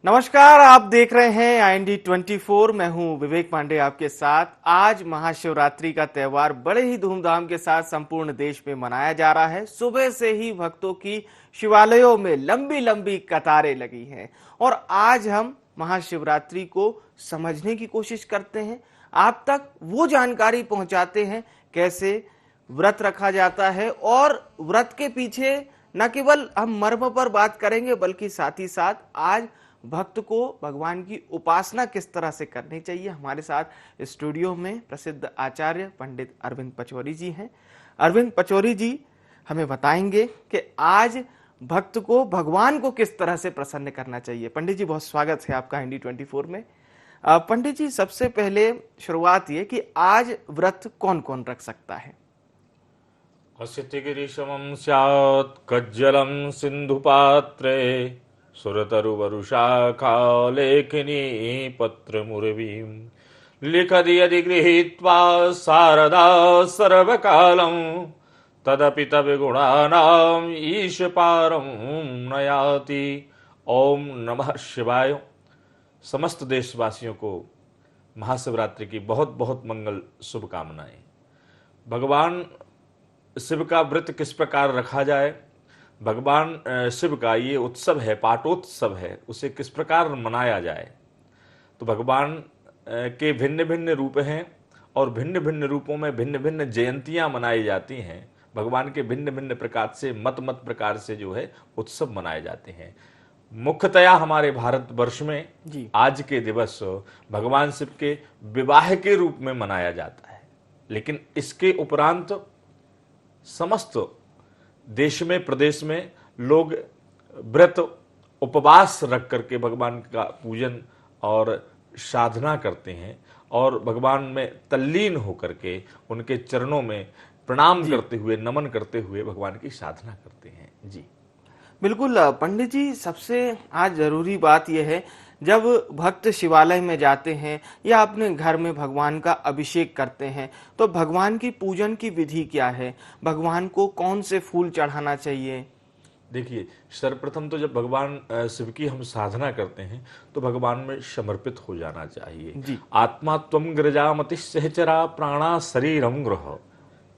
नमस्कार, आप देख रहे हैं IND24। मैं हूं विवेक पांडे आपके साथ। आज महाशिवरात्रि का त्योहार बड़े ही धूमधाम के साथ संपूर्ण देश में मनाया जा रहा है। सुबह से ही भक्तों की शिवालयों में लंबी लंबी कतारें लगी हैं और आज हम महाशिवरात्रि को समझने की कोशिश करते हैं, आप तक वो जानकारी पहुंचाते हैं कैसे व्रत रखा जाता है और व्रत के पीछे न केवल हम मर्म पर बात करेंगे बल्कि साथ ही साथ आज भक्त को भगवान की उपासना किस तरह से करनी चाहिए। हमारे साथ स्टूडियो में प्रसिद्ध आचार्य पंडित अरविंद पचौरी जी हैं। अरविंद पचौरी जी हमें बताएंगे कि आज भक्त को भगवान को किस तरह से प्रसन्न करना चाहिए। पंडित जी, बहुत स्वागत है आपका IND24 में। पंडित जी, सबसे पहले शुरुआत ये कि आज व्रत कौन कौन रख सकता है? अस्यतिगिरिशमं स्यात् कज्जलं सिन्धुपात्रे सुरतरुवरुशाखा लेखिनी पत्रमुर्वीं लिखति यदि गृहीत्वा शारदा सर्वकालं तदपि तद्गुणानाम् ईशपारं न याति। ओम नमः शिवाय। समस्त देशवासियों को महाशिवरात्रि की बहुत बहुत मंगल शुभकामनाएं। भगवान शिव का व्रत किस प्रकार रखा जाए, भगवान शिव का ये उत्सव है, पाटोत्सव है, उसे किस प्रकार मनाया जाए। तो भगवान के भिन्न भिन्न रूप हैं और भिन्न भिन्न रूपों में भिन्न भिन्न जयंतियां मनाई जाती हैं। भगवान के भिन्न भिन्न प्रकार से मत प्रकार से जो है उत्सव मनाए जाते हैं। मुख्यतया हमारे भारतवर्ष में आज के दिवस भगवान शिव के विवाह के रूप में मनाया जाता है, लेकिन इसके उपरांत समस्त देश में प्रदेश में लोग व्रत उपवास रख करके भगवान का पूजन और साधना करते हैं और भगवान में तल्लीन होकर के उनके चरणों में प्रणाम करते हुए, नमन करते हुए भगवान की साधना करते हैं। जी बिल्कुल पंडित जी, सबसे आज जरूरी बात यह है, जब भक्त शिवालय में जाते हैं या अपने घर में भगवान का अभिषेक करते हैं तो भगवान की पूजन की विधि क्या है? भगवान को कौन से फूल चढ़ाना चाहिए? देखिए, सर्वप्रथम तो जब भगवान शिव की हम साधना करते हैं तो भगवान में समर्पित हो जाना चाहिए। आत्मा त्वं गिरजामति सहचरा प्राणा शरीरम ग्रह।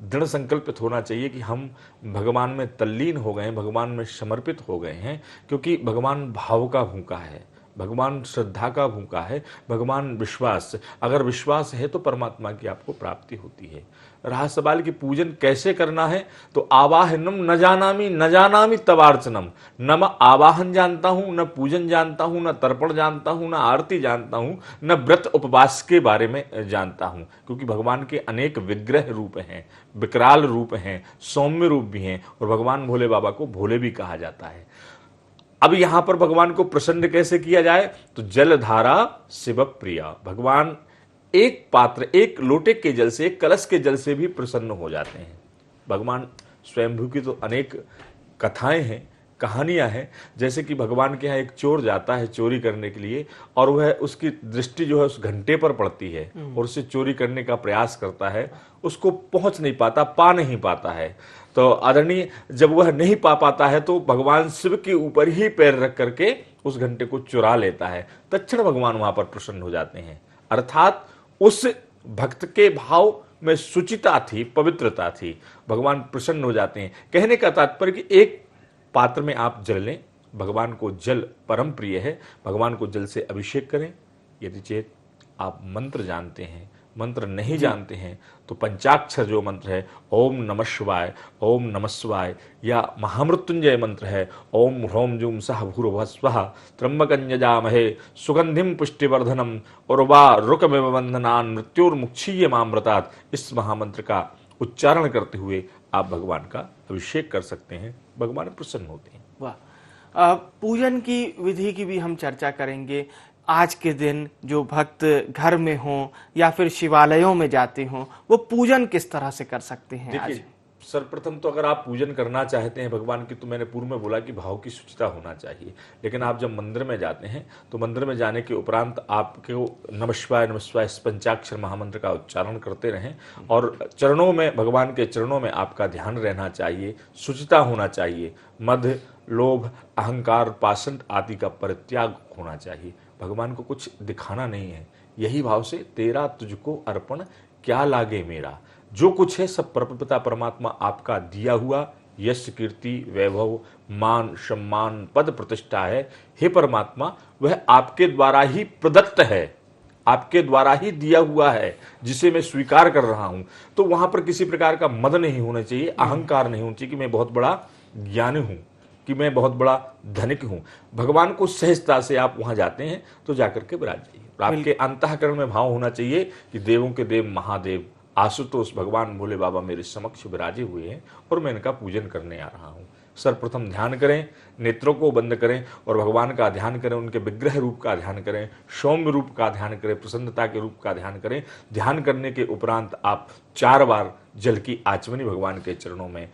दृढ़ संकल्पित होना चाहिए कि हम भगवान में तल्लीन हो गए, भगवान में समर्पित हो गए हैं, क्योंकि भगवान भाव का भूखा है, भगवान श्रद्धा का भूखा है, भगवान विश्वास। अगर विश्वास है तो परमात्मा की आपको प्राप्ति होती है। रहा सवाल की पूजन कैसे करना है, तो आवाहनम न जानामी तवार्चनम। न मैं आवाहन जानता हूं, न पूजन जानता हूं, न तर्पण जानता हूं, न आरती जानता हूं, न व्रत उपवास के बारे में जानता हूं, क्योंकि भगवान के अनेक विग्रह रूप हैं, विकराल रूप हैं, सौम्य रूप भी हैं और भगवान भोले बाबा को भोले भी कहा जाता है। अब यहां पर भगवान को प्रसन्न कैसे किया जाए, तो जलधारा शिव प्रिया। भगवान एक पात्र, एक लोटे के जल से, एक कलश के जल से भी प्रसन्न हो जाते हैं। भगवान स्वयंभू की तो अनेक कथाएं हैं, कहानियां हैं। जैसे कि भगवान के यहाँ एक चोर जाता है चोरी करने के लिए और वह उसकी दृष्टि जो है उस घंटे पर पड़ती है और उससे चोरी करने का प्रयास करता है, उसको पहुंच नहीं पाता, पा नहीं पाता है। तो आदरणीय, जब वह नहीं पा पाता है तो भगवान शिव के ऊपर ही पैर रख करके उस घंटे को चुरा लेता है। तत्क्षण भगवान वहां पर प्रसन्न हो जाते हैं। अर्थात उस भक्त के भाव में शुचिता थी, पवित्रता थी, भगवान प्रसन्न हो जाते हैं। कहने का तात्पर्य कि एक पात्र में आप जल लें, भगवान को जल परम प्रिय है, भगवान को जल से अभिषेक करें। यदि चेत आप मंत्र जानते हैं, मंत्र नहीं जानते हैं तो पंचाक्षर जो मंत्र है ओम नमः शिवाय, ओम नमः शिवाय, या महामृत्युंजय मंत्र है ओम ह्रौम जूम सह भूर्भुवः स्वः त्र्यंबकं यजामहे सुगंधिम पुष्टिवर्धनम उर्वारुकमिव बन्धनान् मृत्युर्मुक्षीयमामृतात्। इस महामंत्र का उच्चारण करते हुए आप भगवान का अभिषेक कर सकते हैं, भगवान प्रसन्न होते हैं। वाह। पूजन की विधि की भी हम चर्चा करेंगे। आज के दिन जो भक्त घर में हों या फिर शिवालयों में जाते हों, वो पूजन किस तरह से कर सकते हैं? देखिए, सर्वप्रथम तो अगर आप पूजन करना चाहते हैं भगवान की, तो मैंने पूर्व में बोला कि भाव की शुचिता होना चाहिए। लेकिन आप जब मंदिर में जाते हैं तो मंदिर में जाने के उपरांत आपको नमः शिवाय इस पंचाक्षर महामंत्र का उच्चारण करते रहें और चरणों में, भगवान के चरणों में आपका ध्यान रहना चाहिए, शुचिता होना चाहिए, मद, लोभ, अहंकार, पाषंड आदि का परित्याग होना चाहिए। भगवान को कुछ दिखाना नहीं है, यही भाव से तेरा तुझको अर्पण क्या लागे मेरा, जो कुछ है सब परमपिता परमात्मा आपका दिया हुआ यश, कीर्ति, वैभव, मान, सम्मान, पद, प्रतिष्ठा है। हे परमात्मा, वह आपके द्वारा ही प्रदत्त है, आपके द्वारा ही दिया हुआ है, जिसे मैं स्वीकार कर रहा हूं। तो वहां पर किसी प्रकार का मद नहीं होना चाहिए, अहंकार नहीं होना चाहिए कि मैं बहुत बड़ा ज्ञानी हूं, कि मैं बहुत बड़ा धनिक हूं। भगवान को सहजता से आप वहां जाते हैं तो जाकर के विराज जाइए। आपके अंतःकरण में भाव होना चाहिए कि देवों के देव महादेव आशुतोष भगवान भोले बाबा मेरे समक्ष विराजे हुए हैं और मैं इनका पूजन करने आ रहा हूं। सर्वप्रथम ध्यान करें, नेत्रों को बंद करें और भगवान का ध्यान करें, उनके विग्रह रूप का ध्यान करें, सौम्य रूप का ध्यान करें, प्रसन्नता के रूप का ध्यान करें। ध्यान करने के उपरांत आप 4 बार जल की आचमनी भगवान के चरणों में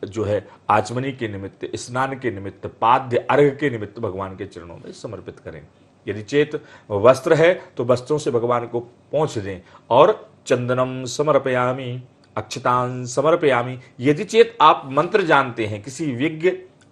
जो है आचमनी के निमित्त, स्नान के निमित्त, पाद्य अर्घ के निमित्त भगवान के चरणों में समर्पित करें। यदि चेत वस्त्र है तो वस्त्रों से भगवान को पोंछ दें और चंदनम समर्पयामि, अक्षतान समर्पयामि। यदि चेत आप मंत्र जानते हैं, किसी विज्ञ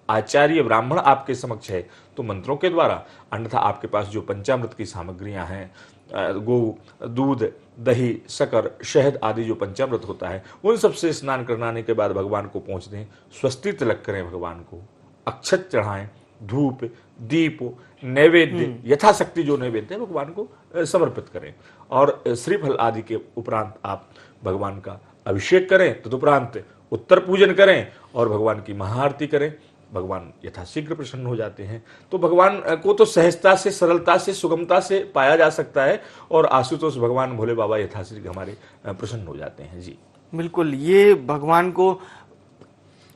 आचार्य ब्राह्मण आपके समक्ष है तो मंत्रों के द्वारा, अन्यथा आपके पास जो पंचामृत की सामग्रियां हैं, गो, दूध, दही, शक्कर, शहद आदि जो पंचामृत होता है, उन सबसे स्नान कराने के बाद भगवान को पहुंच दें। स्वस्ति तिलक करें भगवान को, अक्षत चढ़ाएं, धूप, दीप, नैवेद्य यथाशक्ति जो नैवेद्य है भगवान को समर्पित करें और श्रीफल आदि के उपरांत आप भगवान का अभिषेक करें। तदुपरांत उत्तर पूजन करें और भगवान की महाआरती करें। भगवान यथाशीघ्र प्रसन्न हो जाते हैं। तो भगवान को तो सहजता से, सरलता से, सुगमता से पाया जा सकता है और आशुतोष भगवान भोले बाबा यथाशीघ्र हमारे प्रसन्न हो जाते हैं। जी बिल्कुल, ये भगवान को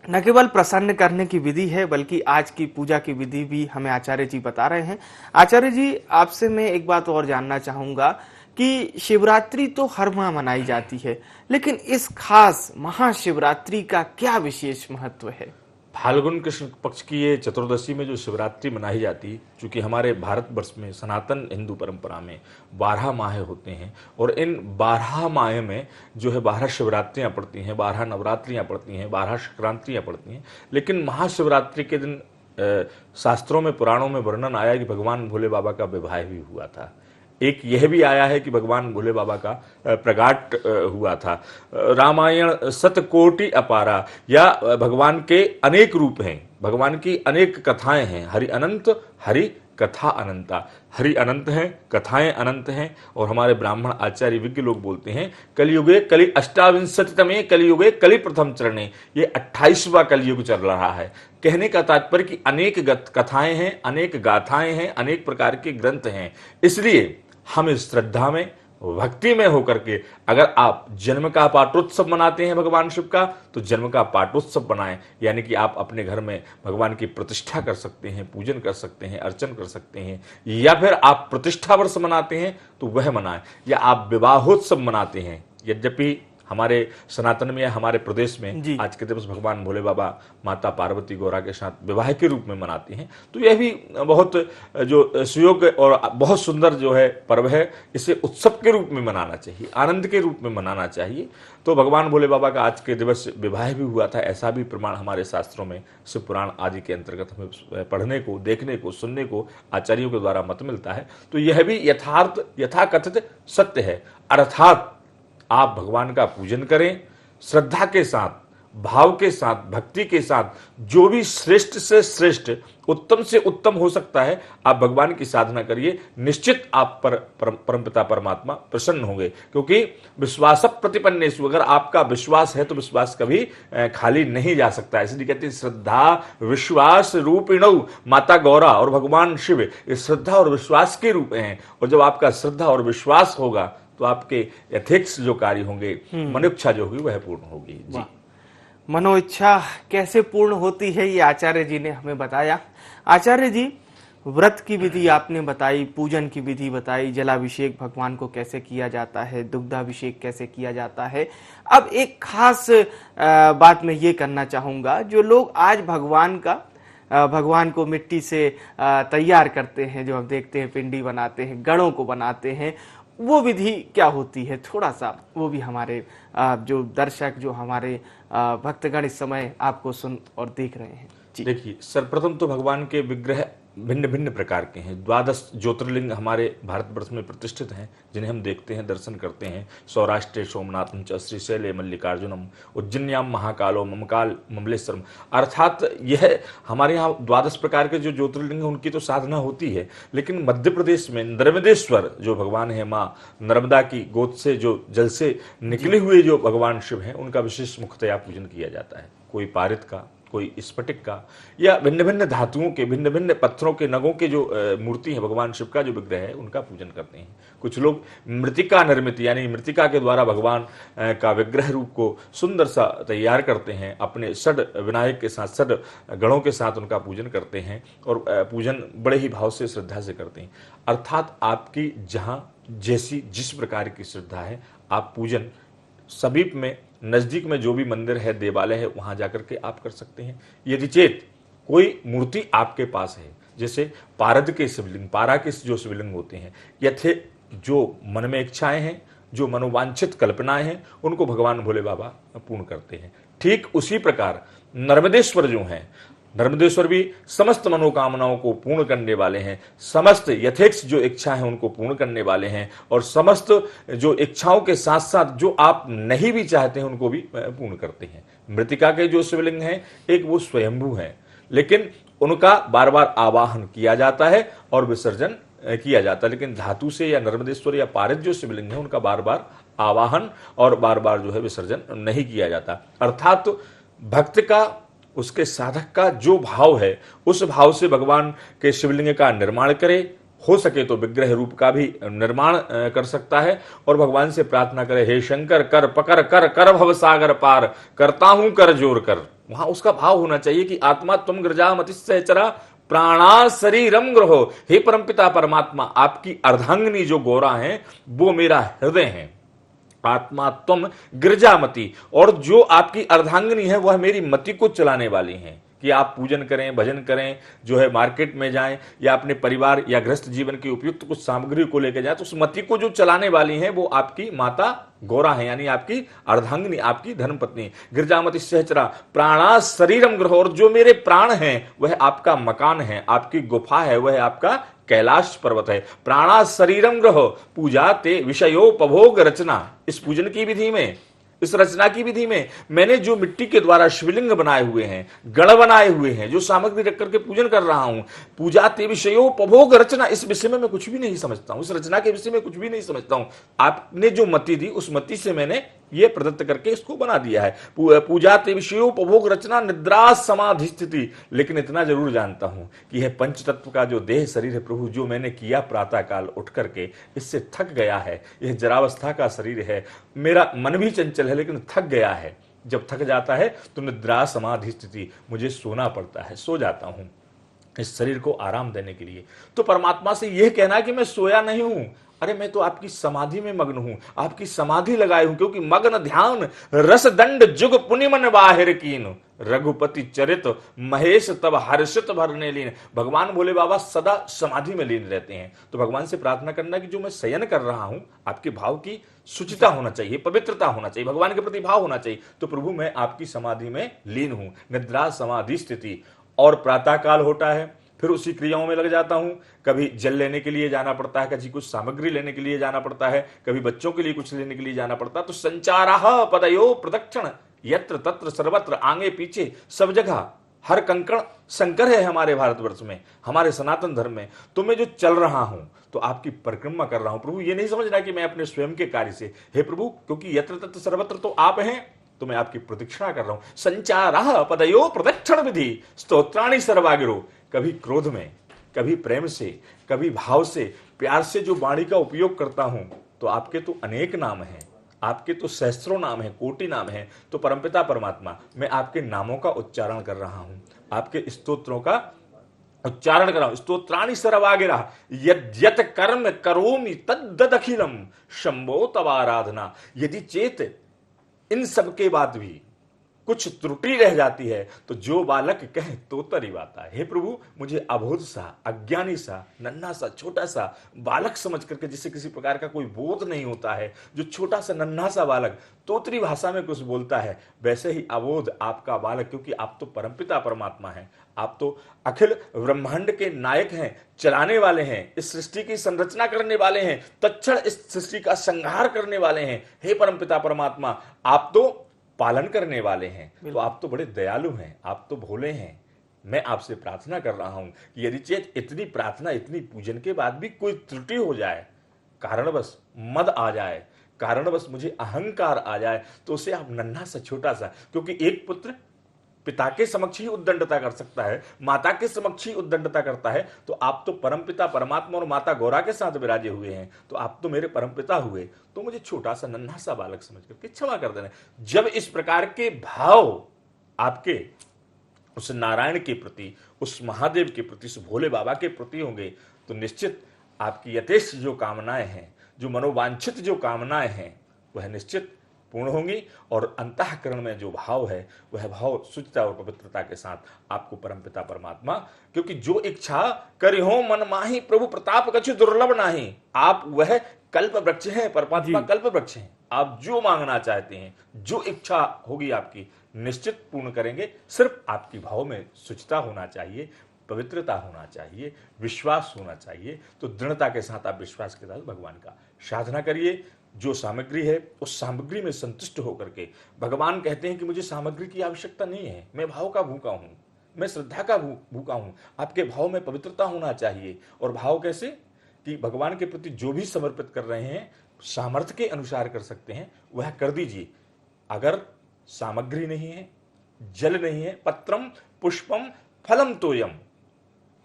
न केवल प्रसन्न करने की विधि है बल्कि आज की पूजा की विधि भी हमें आचार्य जी बता रहे हैं। आचार्य जी, आपसे मैं एक बात और जानना चाहूंगा कि शिवरात्रि तो हर माह मनाई जाती है, लेकिन इस खास महाशिवरात्रि का क्या विशेष महत्व है? फाल्गुन कृष्ण पक्ष की ये चतुर्दशी में जो शिवरात्रि मनाई जाती है, चूंकि हमारे भारतवर्ष में सनातन हिंदू परंपरा में 12 माह होते हैं और इन 12 माह में जो है 12 शिवरात्रियां पड़ती हैं, 12 नवरात्रियां पड़ती हैं, 12 संक्रांतियां पड़ती हैं। लेकिन महाशिवरात्रि के दिन शास्त्रों में, पुराणों में वर्णन आया कि भगवान भोले बाबा का विवाह भी हुआ था। एक यह भी आया है कि भगवान भोले बाबा का प्रगाट हुआ था। रामायण शतकोटि अपारा, या भगवान के अनेक रूप हैं, भगवान की अनेक कथाएं हैं। हरि अनंत, हरि कथा अनंता, हरि अनंत हैं, कथाएं अनंत हैं। और हमारे ब्राह्मण आचार्य विज्ञ लोग बोलते हैं कलयुगे कलि अष्टाविंशतितमे कलयुगे कलि प्रथम चरणे, ये 28वां कलयुग चल रहा है। कहने का तात्पर्य कि अनेक कथाएं हैं, अनेक गाथाएं हैं, अनेक प्रकार के ग्रंथ हैं। इसलिए हम इस श्रद्धा में, भक्ति में होकर के, अगर आप जन्म का पाटोत्सव मनाते हैं भगवान शिव का, तो जन्म का पाटोत्सव बनाएं। यानी कि आप अपने घर में भगवान की प्रतिष्ठा कर सकते हैं, पूजन कर सकते हैं, अर्चन कर सकते हैं। या फिर आप प्रतिष्ठा वर्ष मनाते हैं तो वह मनाएं, या आप विवाहोत्सव मनाते हैं। यद्यपि हमारे सनातन में, हमारे प्रदेश में आज के दिवस भगवान भोले बाबा माता पार्वती गौरा के साथ विवाह के रूप में मनाते हैं, तो यह भी बहुत जो सुयोग्य और बहुत सुंदर जो है पर्व है। इसे उत्सव के रूप में मनाना चाहिए, आनंद के रूप में मनाना चाहिए। तो भगवान भोले बाबा का आज के दिवस विवाह भी हुआ था, ऐसा भी प्रमाण हमारे शास्त्रों में, शिव पुराण आदि के अंतर्गत हमें पढ़ने को, देखने को, सुनने को आचार्यों के द्वारा मत मिलता है। तो यह भी यथाकथित सत्य है। अर्थात आप भगवान का पूजन करें, श्रद्धा के साथ, भाव के साथ, भक्ति के साथ, जो भी श्रेष्ठ से श्रेष्ठ, उत्तम से उत्तम हो सकता है, आप भगवान की साधना करिए। निश्चित आप पर परमपिता परमात्मा प्रसन्न होंगे, क्योंकि विश्वास प्रतिपन्नेषु, अगर आपका विश्वास है तो विश्वास कभी खाली नहीं जा सकता। इसलिए कहते हैं श्रद्धा विश्वास रूपिणौ, माता गौरा और भगवान शिव ये श्रद्धा और विश्वास के रूप हैं। और जब आपका श्रद्धा और विश्वास होगा तो आपके यथेक्ष जो कार्य होंगे, मनोइच्छा जो होगी वह पूर्ण होगी। जी, मनोइच्छा कैसे पूर्ण होती है ये आचार्य जी ने हमें बताया। आचार्य जी, व्रत की विधि आपने बताई, पूजन की विधि बताई, जलाभिषेक भगवान को कैसे किया जाता है, दुग्धाभिषेक कैसे किया जाता है। अब एक खास बात मैं ये करना चाहूँगा, जो लोग आज भगवान को मिट्टी से तैयार करते हैं, जो हम देखते हैं पिंडी बनाते हैं, गणों को बनाते हैं, वो विधि क्या होती है, थोड़ा सा वो भी हमारे जो दर्शक, जो हमारे भक्तगण इस समय आपको सुन और देख रहे हैं। जी देखिए, सर्वप्रथम तो भगवान के विग्रह भिन्न भिन्न प्रकार के हैं। 12 ज्योतिर्लिंग हमारे भारतवर्ष में प्रतिष्ठित हैं, जिन्हें हम देखते हैं, दर्शन करते हैं। सौराष्ट्रे सोमनाथम च श्रीशैले मल्लिकार्जुनम उज्जन्याम महाकालो ममकाल ममलेश्वरम। अर्थात यह हमारे यहाँ 12 प्रकार के जो ज्योतिर्लिंग हैं उनकी तो साधना होती है, लेकिन मध्य प्रदेश में नर्मदेश्वर जो भगवान है, माँ नर्मदा की गोद से जो जल से निकले हुए जो भगवान शिव हैं, उनका विशेष मुख्यतया पूजन किया जाता है। कोई पारित का, कोई स्फटिक का, या भिन्न भिन्न धातुओं के, भिन्न भिन्न पत्थरों के नगों के जो मूर्ति है, भगवान शिव का जो विग्रह है, उनका पूजन करते हैं। कुछ लोग मृतिका निर्मित यानी मृतिका के द्वारा भगवान का विग्रह रूप को सुंदर सा तैयार करते हैं, अपने षड विनायक के साथ, षड गणों के साथ उनका पूजन करते हैं और पूजन बड़े ही भाव से, श्रद्धा से करते हैं। अर्थात आपकी जहाँ जैसी जिस प्रकार की श्रद्धा है, आप पूजन समीप में, नजदीक में जो भी मंदिर है, देवालय है, वहां जाकर के आप कर सकते हैं। यदि चेत कोई मूर्ति आपके पास है, जैसे पारद के शिवलिंग, पारा के जो शिवलिंग होते हैं, यथे जो मन में इच्छाएं हैं, जो मनोवांछित कल्पनाएं हैं, उनको भगवान भोले बाबा पूर्ण करते हैं। ठीक उसी प्रकार नर्मदेश्वर जो हैं, नर्मदेश्वर भी समस्त मनोकामनाओं को पूर्ण करने वाले हैं, समस्त यथेक्ष जो इच्छा है उनको पूर्ण करने वाले हैं, और समस्त जो इच्छाओं के साथ साथ जो आप नहीं भी चाहते हैं उनको भी पूर्ण करते हैं। मृतिका के जो शिवलिंग हैं, एक वो स्वयंभू हैं, लेकिन उनका बार बार आवाहन किया जाता है और विसर्जन किया जाता है। लेकिन धातु से या नर्मदेश्वर या पारित जो शिवलिंग है, उनका बार बार आवाहन और बार बार जो है विसर्जन नहीं किया जाता। अर्थात भक्त का, उसके साधक का जो भाव है, उस भाव से भगवान के शिवलिंग का निर्माण करे। हो सके तो विग्रह रूप का भी निर्माण कर सकता है और भगवान से प्रार्थना करे, हे शंकर कर पकर कर कर भव सागर पार, करता हूं कर जोर कर। वहां उसका भाव होना चाहिए कि आत्मा तुम गृजामति सहचरा प्राणा शरीरम ग्रहो। हे परमपिता परमात्मा, आपकी अर्धांगिनी जो गोरा है वो मेरा हृदय है। आत्मा तुम गिरजामति, और जो आपकी अर्धांगिनी है वह मेरी मति को चलाने वाली है। कि आप पूजन करें, भजन करें, जो है मार्केट में जाएं या अपने परिवार या गृहस्थ जीवन की उपयुक्त कुछ सामग्री को लेकर जाएं, तो उस मति को जो चलाने वाली है वो आपकी माता गौरा है, यानी आपकी अर्धांगिनी, आपकी धर्मपत्नी। गिरजामति सहचरा प्राणा शरीरम ग्रह, और जो मेरे प्राण हैं वह आपका मकान है, आपकी गुफा है, वह आपका कैलाश पर्वत है। प्राणा शरीरम ग्रह पूजा ते विषयोपभोग रचना। इस पूजन की विधि में, इस रचना की विधि में मैंने जो मिट्टी के द्वारा शिवलिंग बनाए हुए हैं, गण बनाए हुए हैं, जो सामग्री रख करके पूजन कर रहा हूं, पूजा ते विषयोपभोग रचना, इस विषय में मैं कुछ भी नहीं समझता हूं, इस रचना के विषय में कुछ भी नहीं समझता हूं। आपने जो मति दी, उस मति से मैंने ये प्रदत्त करके इसको बना दिया है। पूजा ते विषयोपभोग रचना निद्रा समाधि स्थिति। लेकिन इतना जरूर जानता हूं कि यह पंच तत्व का जो देह शरीर है प्रभु, जो मैंने किया प्रातः काल उठ करके, इससे थक गया है। यह जरावस्था का शरीर है, मेरा मन भी चंचल है लेकिन थक गया है। जब थक जाता है तो निद्रा समाधि स्थिति, मुझे सोना पड़ता है, सो जाता हूं इस शरीर को आराम देने के लिए। तो परमात्मा से यह कहना कि मैं सोया नहीं हूं, अरे मैं तो आपकी समाधि में मग्न हूं, आपकी समाधि लगाए हूं, क्योंकि मग्न ध्यान रस दंड जुग पुनि मन बाहिर कीन, रघुपति चरित महेश तब हर्षित भरने लीन। भगवान भोले बाबा सदा समाधि में लीन रहते हैं। तो भगवान से प्रार्थना करना कि जो मैं शयन कर रहा हूं, आपके भाव की शुचिता होना चाहिए, पवित्रता होना चाहिए, भगवान के प्रति भाव होना चाहिए। तो प्रभु मैं आपकी समाधि में लीन हूं, निद्रा समाधि स्थिति। और प्रातः काल होता है, फिर उसी क्रियाओं में लग जाता हूं। कभी जल लेने के लिए जाना पड़ता है, कभी कुछ सामग्री लेने के लिए जाना पड़ता है, कभी बच्चों के लिए कुछ लेने के लिए जाना पड़ता है। तो संचाराह पदयो प्रदक्षिण यत्र तत्र सर्वत्र, आगे पीछे सब जगह, हर कंकण शंकर है हमारे भारतवर्ष में, हमारे सनातन धर्म में। तो मैं जो चल रहा हूं तो आपकी परिक्रमा कर रहा हूं। प्रभु ये नहीं समझना कि मैं अपने स्वयं के कार्य से, हे प्रभु क्योंकि यत्र तत्र सर्वत्र तो आप हैं, तो मैं आपकी प्रतीक्षा कर रहा हूं। संचाराह पदयो प्रदक्षिण विधि स्तोत्राणि सर्वागिरो। कभी क्रोध में, कभी प्रेम से, कभी भाव से, प्यार से जो वाणी का उपयोग करता हूं, तो आपके तो अनेक नाम हैं, आपके तो सहस्त्रों नाम हैं, कोटि नाम हैं। तो परमपिता परमात्मा, मैं आपके नामों का उच्चारण कर रहा हूं, आपके स्तोत्रों का उच्चारण कराओ, स्तोत्राणि सर्वागिरा यद्यत कर्म करोमि तद्दखिलम शंभो तव आराधना। यदि चेत इन सब के बाद भी कुछ त्रुटि रह जाती है तो जो बालक कहे तो तरी बाता है। हे प्रभु, मुझे अबोध सा, अज्ञानी सा, नन्हा सा, छोटा सा बालक समझ करके, जिसे किसी प्रकार का कोई बोध नहीं होता है, जो छोटा सा नन्हा सा बालक तोतरी भाषा में कुछ बोलता है, वैसे ही अबोध आपका बालक, क्योंकि आप तो परमपिता परमात्मा हैं, आप तो अखिल ब्रह्मांड के नायक हैं, चलाने वाले हैं, इस सृष्टि की संरचना करने वाले हैं, तत्क्षण इस सृष्टि का संहार करने वाले हैं। हे परमपिता परमात्मा, आप तो पालन करने वाले हैं, तो आप तो बड़े दयालु हैं, आप तो भोले हैं। मैं आपसे प्रार्थना कर रहा हूं कि यदि चेत इतनी प्रार्थना, इतनी पूजन के बाद भी कोई त्रुटि हो जाए, कारणवश मद आ जाए, कारणवश मुझे अहंकार आ जाए, तो उसे आप नन्हा सा, छोटा सा, क्योंकि एक पुत्र पिता के समक्ष ही उद्दंडता कर सकता है, माता के समक्ष ही उद्दंडता करता है, तो आप तो परमपिता परमात्मा और माता गौरा के साथ विराजे हुए हैं, तो आप तो मेरे परमपिता हुए, तो मुझे छोटा सा नन्हा सा बालक समझ करके क्षमा कर देना। जब इस प्रकार के भाव आपके उस नारायण के प्रति, उस महादेव के प्रति, उस भोले बाबा के प्रति होंगे, तो निश्चित आपकी यथेष्ट जो कामनाएं हैं, जो मनोवांछित जो कामनाएं हैं, वह निश्चित पूर्ण होंगी। और अंतःकरण में जो भाव है, वह भाव शुचिता और पवित्रता के साथ आपको परमपिता परमात्मा, क्योंकि जो इच्छा करिहो मन माही प्रभु प्रताप कछु दुर्लभ नाही, आप वह कल्प वृक्ष हैं, परमात्मा कल्प वृक्ष हैं। आप जो मांगना चाहते हैं, जो इच्छा होगी आपकी, निश्चित पूर्ण करेंगे। सिर्फ आपकी भाव में शुचिता होना चाहिए, पवित्रता होना चाहिए, विश्वास होना चाहिए। तो दृढ़ता के साथ आप विश्वास के साथ भगवान का साधना करिए। जो सामग्री है, उस सामग्री में संतुष्ट होकर के, भगवान कहते हैं कि मुझे सामग्री की आवश्यकता नहीं है, मैं भाव का भूखा हूं, मैं श्रद्धा का भूखा हूं। आपके भाव में पवित्रता होना चाहिए। और भाव कैसे? कि भगवान के प्रति जो भी समर्पित कर रहे हैं, सामर्थ्य के अनुसार कर सकते हैं, वह कर दीजिए। अगर सामग्री नहीं है, जल नहीं है, पत्रम पुष्पम फलम तोयम,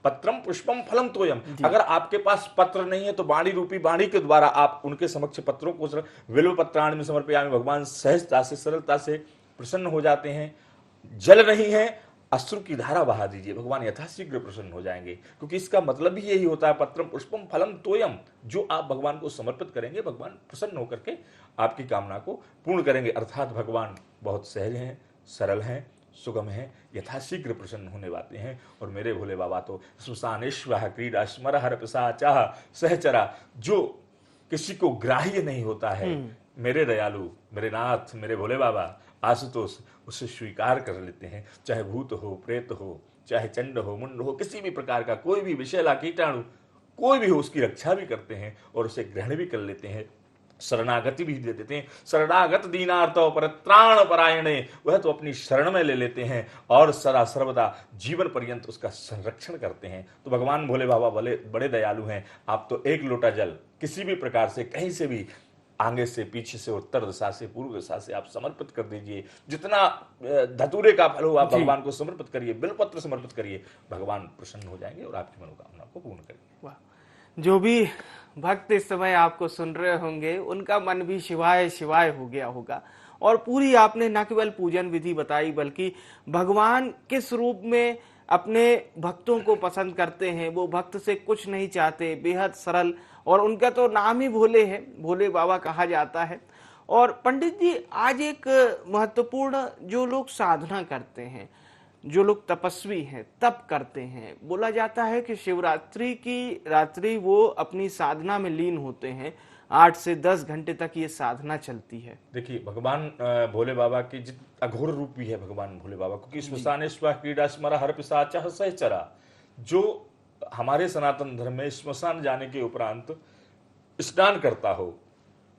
पत्रम पुष्पम फलम तोयम, अगर आपके पास पत्र नहीं है तो वाणी रूपी वाणी के द्वारा आप उनके समक्ष पत्रों को विल्व पत्राण में समर्पयामि, भगवान सहजता से, सरलता से प्रसन्न हो जाते हैं। जल नहीं है, अश्रु की धारा बहा दीजिए, भगवान यथाशीघ्र प्रसन्न हो जाएंगे। क्योंकि इसका मतलब ही यही होता है, पत्रम पुष्पम फलम तोयम, जो आप भगवान को समर्पित करेंगे, भगवान प्रसन्न होकर के आपकी कामना को पूर्ण करेंगे। अर्थात भगवान बहुत सहज हैं, सरल हैं, सुगम है, यथाशीघ्र प्रसन्न होने वाले हैं। और मेरे भोले बाबा तो सुसानेश्वर क्रीडा स्मर हर प्रसाचाह सहचरा, जो किसी को ग्राह्य नहीं होता है, मेरे दयालु, मेरे नाथ, मेरे भोले बाबा आशुतोष उसे स्वीकार कर लेते हैं। चाहे भूत हो, प्रेत हो, चाहे चंड हो, मुंड हो, किसी भी प्रकार का कोई भी विषैला कीटाणु कोई भी हो, उसकी रक्षा भी करते हैं और उसे ग्रहण भी कर लेते हैं, शरणागति भी दे देते हैं। शरणागत दीनार्थ परित्राण परायणे, वह तो अपनी शरण में ले लेते हैं और सदा सर्वदा जीवन पर्यंत उसका संरक्षण करते हैं। तो भगवान भोले बाबा बड़े दयालु हैं। आप तो एक लोटा जल किसी भी प्रकार से, कहीं से भी, आगे से, पीछे से, उत्तर दिशा से, पूर्व दिशा से आप समर्पित कर दीजिए। जितना धतूरे का फल हो आप भगवान को समर्पित करिए, बिलपत्र समर्पित करिए, भगवान प्रसन्न हो जाएंगे और आपकी मनोकामना को पूर्ण करेंगे। जो भी भक्त इस समय आपको सुन रहे होंगे, उनका मन भी शिवाय शिवाय हो गया होगा। और पूरी आपने न केवल पूजन विधि बताई, बल्कि भगवान किस रूप में अपने भक्तों को पसंद करते हैं। वो भक्त से कुछ नहीं चाहते, बेहद सरल, और उनका तो नाम ही भोले है, भोले बाबा कहा जाता है। और पंडित जी, आज एक महत्वपूर्ण, जो लोग साधना करते हैं, जो लोग तपस्वी हैं, तप करते हैं, बोला जाता है कि शिवरात्रि की रात्रि वो अपनी साधना में लीन होते हैं। 8 से 10 घंटे तक ये साधना चलती है। देखिए, भगवान भोले बाबा की जित अघोर रूप भी है भगवान भोले बाबा, क्योंकि श्मशानेश्वर क्रीडा स्मर हर पिशाचः सहचरा, जो हमारे सनातन धर्म में श्मशान जाने के उपरांत स्नान करता हो,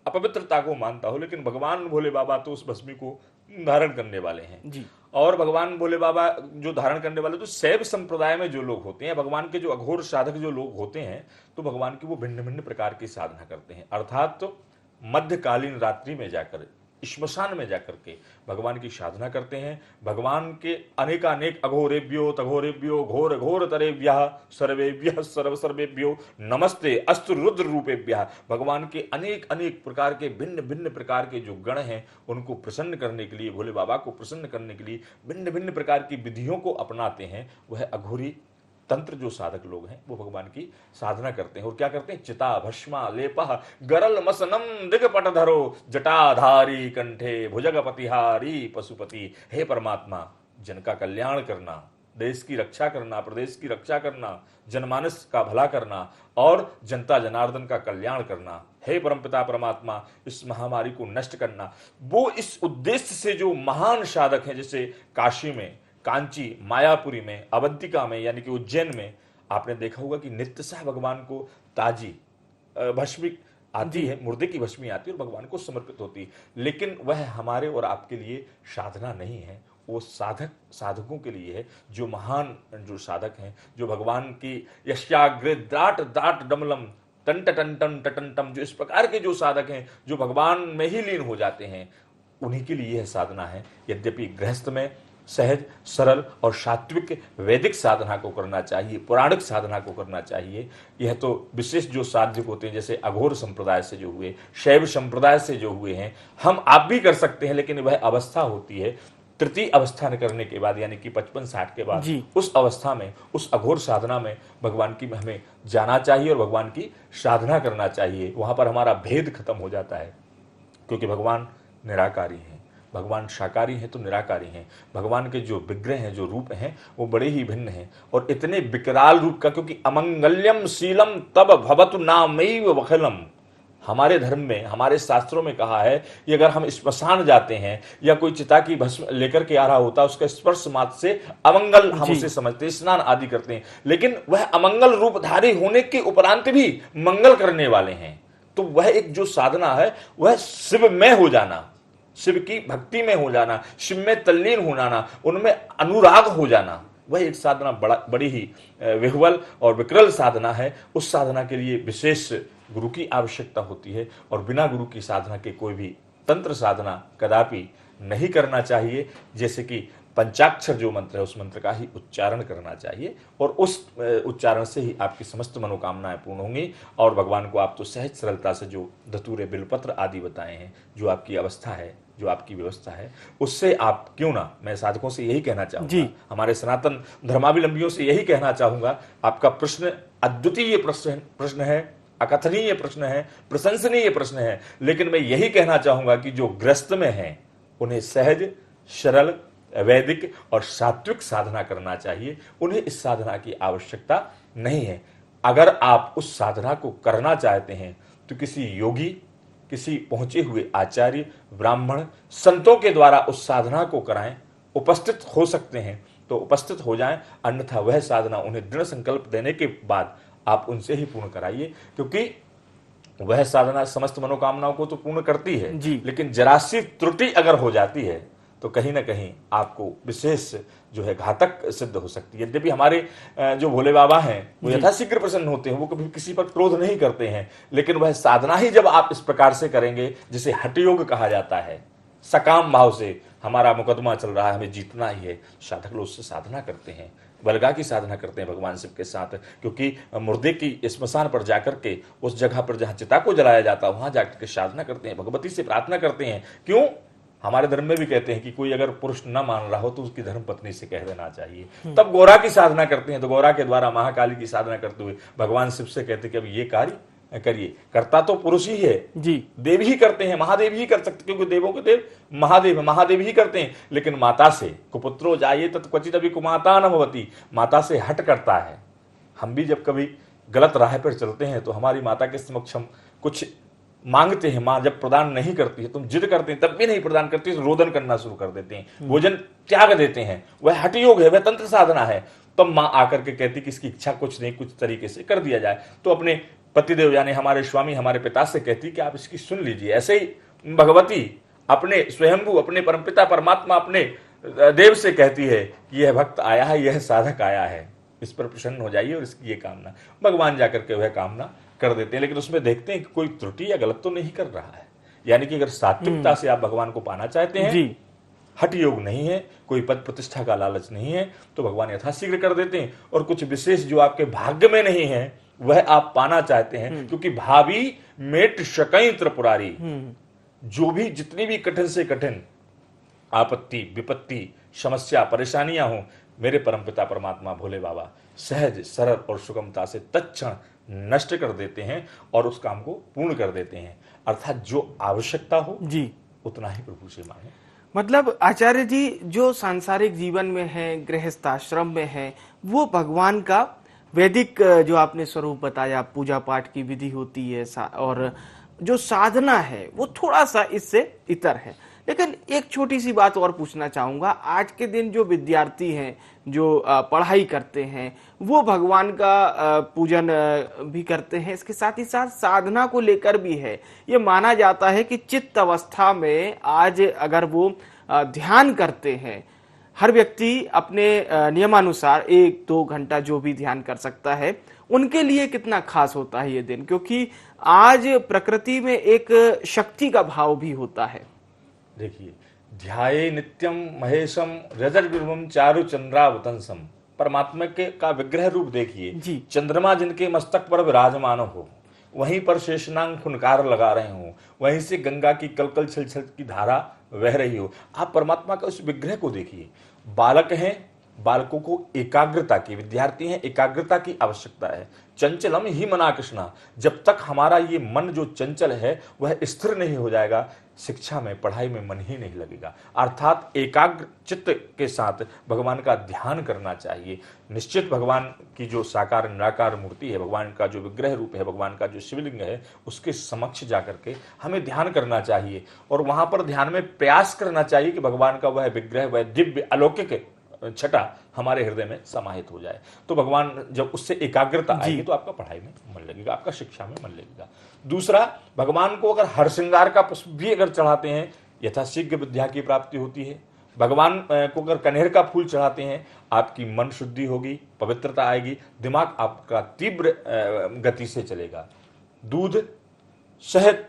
अपवित्रता को मानता हो, लेकिन भगवान भोले बाबा तो उस भस्मी को धारण करने वाले हैं जी। और भगवान भोले बाबा जो धारण करने वाले, तो शैव संप्रदाय में जो लोग होते हैं, भगवान के जो अघोर साधक जो लोग होते हैं, तो भगवान की वो भिन्न भिन्न प्रकार की साधना करते हैं। अर्थात तो मध्यकालीन रात्रि में जाकर, श्मशान में जाकर के भगवान की साधना करते हैं। भगवान के अनेकानेक अघोरेभ्यो तघोरेभ्यो घोर घोर तरेभ्यः सर्वेभ्यः सर्व सर्वेभ्यो नमस्ते अस्तु रुद्र रूपेभ्यः, भगवान के अनेक अनेक प्रकार के भिन्न भिन्न प्रकार के जो गण हैं, उनको प्रसन्न करने के लिए, भोले बाबा को प्रसन्न करने के लिए भिन्न भिन्न प्रकार की विधियों को अपनाते हैं। वह अघोरी तंत्र जो साधक लोग हैं वो भगवान की साधना करते हैं और क्या करते हैं, चिता भस्मा लेपह गरल मसनम दिगपट धरो जटाधारी कंठे भुजगपतिहारी पशुपति। हे परमात्मा, जन का कल्याण करना, देश की रक्षा करना, प्रदेश की रक्षा करना, जनमानस का भला करना और जनता जनार्दन का कल्याण करना। हे परमपिता परमात्मा, इस महामारी को नष्ट करना। वो इस उद्देश्य से जो महान साधक हैं, जैसे काशी में, कांची, मायापुरी में, अवंतिका में यानी कि उज्जैन में आपने देखा होगा कि नित्यशः भगवान को ताजी भस्मी आती है, मुर्दे की भस्मी आती है और भगवान को समर्पित होती है। लेकिन वह हमारे और आपके लिए साधना नहीं है, वो साधकों के लिए है, जो महान जो साधक हैं, जो भगवान की यश्याग्रे द्राट द्राट डमलम टन टन टन टन टम, जो इस प्रकार के जो साधक हैं, जो भगवान में ही लीन हो जाते हैं, उन्हीं के लिए यह साधना है। यद्यपि गृहस्थ में सहज, सरल और सात्विक वैदिक साधना को करना चाहिए, पौराणिक साधना को करना चाहिए। यह तो विशेष जो साधक होते हैं, जैसे अघोर संप्रदाय से जो हुए, शैव संप्रदाय से जो हुए हैं, हम आप भी कर सकते हैं। लेकिन वह अवस्था होती है तृतीय अवस्था करने के बाद, यानी कि 55-60 के बाद, उस अवस्था में, उस अघोर साधना में भगवान की हमें जाना चाहिए और भगवान की साधना करना चाहिए। वहां पर हमारा भेद खत्म हो जाता है, क्योंकि भगवान निराकारी हैं, भगवान शाकारी हैं तो निराकारी हैं। भगवान के जो विग्रह हैं, जो रूप हैं, वो बड़े ही भिन्न हैं और इतने विकराल रूप का, क्योंकि अमंगल्यम शीलम तब भवतु नामैव वखलम। हमारे धर्म में, हमारे शास्त्रों में कहा है कि अगर हम स्मशान जाते हैं या कोई चिता की भस्म लेकर के आ रहा होता, उसका स्पर्श मात्र से अमंगल हम उसे समझते हैं, स्नान आदि करते हैं। लेकिन वह अमंगल रूपधारी होने के उपरांत भी मंगल करने वाले हैं। तो वह एक जो साधना है, वह शिव में हो जाना, शिव की भक्ति में हो जाना, शिव में तल्लीन हो जाना, उनमें अनुराग हो जाना, वह एक साधना बड़ी ही विह्वल और विकराल साधना है। उस साधना के लिए विशेष गुरु की आवश्यकता होती है और बिना गुरु की साधना के कोई भी तंत्र साधना कदापि नहीं करना चाहिए। जैसे कि पंचाक्षर जो मंत्र है, उस मंत्र का ही उच्चारण करना चाहिए और उस उच्चारण से ही आपकी समस्त मनोकामनाएं पूर्ण होंगी। और भगवान को आप तो सहज सरलता से जो धतूरे बिलपत्र आदि बताए हैं, जो आपकी अवस्था है, जो आपकी व्यवस्था है, उससे आप क्यों ना, मैं साधकों से यही कहना चाहूंगा, हमारे सनातन धर्मावलंबियों से यही कहना चाहूंगा, आपका प्रश्न अद्वितीय प्रश्न है, अकथनीय प्रश्न है, प्रशंसनीय प्रश्न है। लेकिन मैं यही कहना चाहूंगा कि जो ग्रस्त में हैं, उन्हें सहज, सरल, वैदिक और सात्विक साधना करना चाहिए। उन्हें इस साधना की आवश्यकता नहीं है। अगर आप उस साधना को करना चाहते हैं तो किसी योगी, किसी पहुंचे हुए आचार्य, ब्राह्मण, संतों के द्वारा उस साधना को कराएं। उपस्थित हो सकते हैं तो उपस्थित हो जाएं, अन्यथा वह साधना उन्हें दृढ़ संकल्प देने के बाद आप उनसे ही पूर्ण कराइए, क्योंकि वह साधना समस्त मनोकामनाओं को तो पूर्ण करती है, लेकिन जरा सी त्रुटि अगर हो जाती है तो कहीं ना कहीं आपको विशेष जो है घातक सिद्ध हो सकती है। यद्यपि हमारे जो भोले बाबा हैं वो यथाशीघ्र प्रसन्न होते हैं, वो कभी किसी पर क्रोध नहीं करते हैं, लेकिन वह साधना ही जब आप इस प्रकार से करेंगे, जिसे हठ योग कहा जाता है, सकाम भाव से हमारा मुकदमा चल रहा है, हमें जीतना ही है, साधक लोग उससे साधना करते हैं, बलगा की साधना करते हैं भगवान शिव के साथ। क्योंकि मुर्दे की स्मशान पर जाकर के, उस जगह पर जहां चिता को जलाया जाता है, वहां जाकर के साधना करते हैं, भगवती से प्रार्थना करते हैं। क्यों? हमारे धर्म में भी कहते हैं कि कोई अगर पुरुष न मान रहा हो तो उसकी धर्म पत्नी से कह देना चाहिए। तब गौरा की साधना करते हैं, तो गौरा के द्वारा महाकाली की साधना करते हुए भगवान शिव से कहते हैं कि अब ये कार्य करिए। करता तो पुरुष ही है जी, देव ही करते हैं, महादेव ही कर सकते, क्योंकि देवों के देव महादेव है, महादेव ही करते हैं। लेकिन माता से कुपुत्रो जाये तत् क्वचित अभी कुमाता न भवति, माता से हट करता है। हम भी जब कभी गलत राह पर चलते हैं तो हमारी माता के समक्ष हम कुछ मांगते हैं, माँ जब प्रदान नहीं करती है, तुम जिद करते हैं तब भी नहीं प्रदान करती, तो रोदन करना शुरू कर देते हैं, भोजन त्याग देते हैं। वह हठ योग है, वह तंत्र साधना है। तब माँ आकर के कहती कि इसकी इच्छा कुछ नहीं, कुछ तरीके से कर दिया जाए। तो अपने पतिदेव यानी हमारे स्वामी, हमारे पिता से कहती कि आप इसकी सुन लीजिए। ऐसे ही भगवती अपने स्वयंभू, अपने परमपिता परमात्मा, अपने देव से कहती है कि यह भक्त आया है, यह साधक आया है, इस पर प्रसन्न हो जाइए और इसकी ये कामना। भगवान जाकर के वह कामना कर देते हैं, लेकिन उसमें देखते हैं कि कोई त्रुटि या गलत तो नहीं कर रहा है। यानी कि अगर सात्विकता से आप भगवान को पाना चाहते हैं जी, हठ योग नहीं है, कोई पद प्रतिष्ठा का लालच नहीं है, तो भगवान यथाशीघ्र कर देते हैं। और कुछ विशेष जो आपके भाग्य में नहीं है वह आप पाना चाहते हैं, क्योंकि भावी मेट शकई त्रिपुरारी, जो भी जितनी भी कठिन से कठिन आपत्ति, विपत्ति, समस्या, परेशानियां हो, मेरे परमपिता परमात्मा भोले बाबा सहज सरल और सुगमता से तत्क्षण नष्ट कर देते हैं और उस काम को पूर्ण कर देते हैं। अर्थात जो आवश्यकता हो जी उतना ही प्रभु से मांगे। मतलब आचार्य जी, जो सांसारिक जीवन में है, गृहस्थाश्रम में है, वो भगवान का वैदिक जो आपने स्वरूप बताया, पूजा पाठ की विधि होती है और जो साधना है वो थोड़ा सा इससे इतर है। लेकिन एक छोटी सी बात और पूछना चाहूंगा, आज के दिन जो विद्यार्थी हैं, जो पढ़ाई करते हैं, वो भगवान का पूजन भी करते हैं, इसके साथ ही साथ साधना को लेकर भी है। ये माना जाता है कि चित्त अवस्था में आज अगर वो ध्यान करते हैं, हर व्यक्ति अपने नियमानुसार 1-2 घंटा जो भी ध्यान कर सकता है, उनके लिए कितना खास होता है ये दिन, क्योंकि आज प्रकृति में एक शक्ति का भाव भी होता है। देखिए, ध्याये नित्यम महेशम रजर्विभम चारु चंद्रावतंसम, परमात्मा के का विग्रह रूप देखिए। चंद्रमा जिनके मस्तक पर विराजमान हो, वहीं पर शेषनांग फुनकार लगा रहे हो, वहीं से गंगा की कलकल छलछल की धारा बह रही हो। आप परमात्मा का उस विग्रह को देखिए। बालक हैं, बालकों को एकाग्रता की, विद्यार्थी हैं, एकाग्रता की आवश्यकता है। चंचलम ही मना कृष्णा, जब तक हमारा ये मन जो चंचल है वह स्थिर नहीं हो जाएगा, शिक्षा में, पढ़ाई में मन ही नहीं लगेगा। अर्थात एकाग्र चित्त के साथ भगवान का ध्यान करना चाहिए। निश्चित भगवान की जो साकार निराकार मूर्ति है, भगवान का जो विग्रह रूप है, भगवान का जो शिवलिंग है, उसके समक्ष जाकर के हमें ध्यान करना चाहिए और वहां पर ध्यान में प्रयास करना चाहिए कि भगवान का वह विग्रह, वह दिव्य अलौकिक छटा हमारे हृदय में समाहित हो जाए। तो भगवान जब उससे एकाग्रता आएगी तो आपका पढ़ाई में मन लगेगा, आपका शिक्षा में मन लगेगा। दूसरा, भगवान को अगर हर श्रृंगार का पुष्प भी अगर चढ़ाते हैं, यथाशीघ्र विद्या की प्राप्ति होती है। भगवान को अगर कनेर का फूल चढ़ाते हैं, आपकी मन शुद्धि होगी, पवित्रता आएगी, दिमाग आपका तीव्र गति से चलेगा। दूध, शहद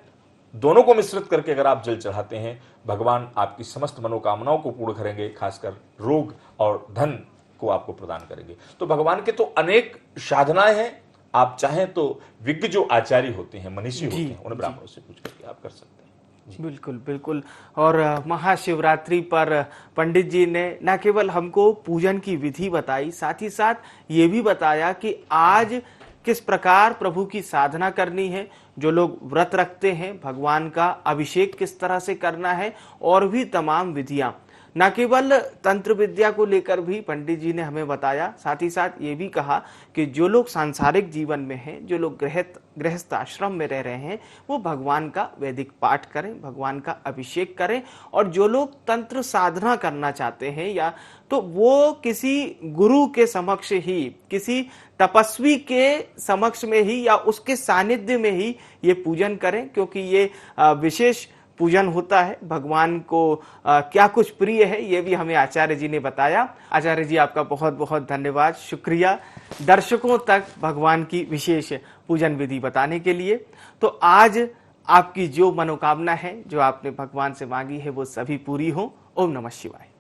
दोनों को मिश्रित करके अगर आप जल चढ़ाते हैं, भगवान आपकी समस्त मनोकामनाओं को पूर्ण करेंगे, खासकर रोग और धन को आपको प्रदान करेंगे। तो भगवान के तो अनेक साधनाएं हैं। आप चाहें तो विज्ञ जो आचार्य होते हैं, मनीषी होते हैं, उन ब्राह्मणों से पूछ करके आप कर सकते हैं। बिल्कुल बिल्कुल। और महाशिवरात्रि पर पंडित जी ने न केवल हमको पूजन की विधि बताई, साथ ही साथ ये भी बताया कि आज किस प्रकार प्रभु की साधना करनी है। जो लोग व्रत रखते हैं, भगवान का अभिषेक किस तरह से करना है, और भी तमाम विधियां। न केवल तंत्र विद्या को लेकर भी पंडित जी ने हमें बताया, साथ ही साथ ये भी कहा कि जो लोग सांसारिक जीवन में हैं, जो लोग गृहस्थ आश्रम में रह रहे हैं, वो भगवान का वैदिक पाठ करें, भगवान का अभिषेक करें। और जो लोग तंत्र साधना करना चाहते हैं, या तो वो किसी गुरु के समक्ष ही, किसी तपस्वी के समक्ष में ही, या उसके सानिध्य में ही ये पूजन करें, क्योंकि ये विशेष पूजन होता है। भगवान को क्या कुछ प्रिय है, ये भी हमें आचार्य जी ने बताया। आचार्य जी, आपका बहुत बहुत धन्यवाद, शुक्रिया दर्शकों तक भगवान की विशेष पूजन विधि बताने के लिए। तो आज आपकी जो मनोकामना है, जो आपने भगवान से मांगी है, वो सभी पूरी हो। ओम नमः शिवाय।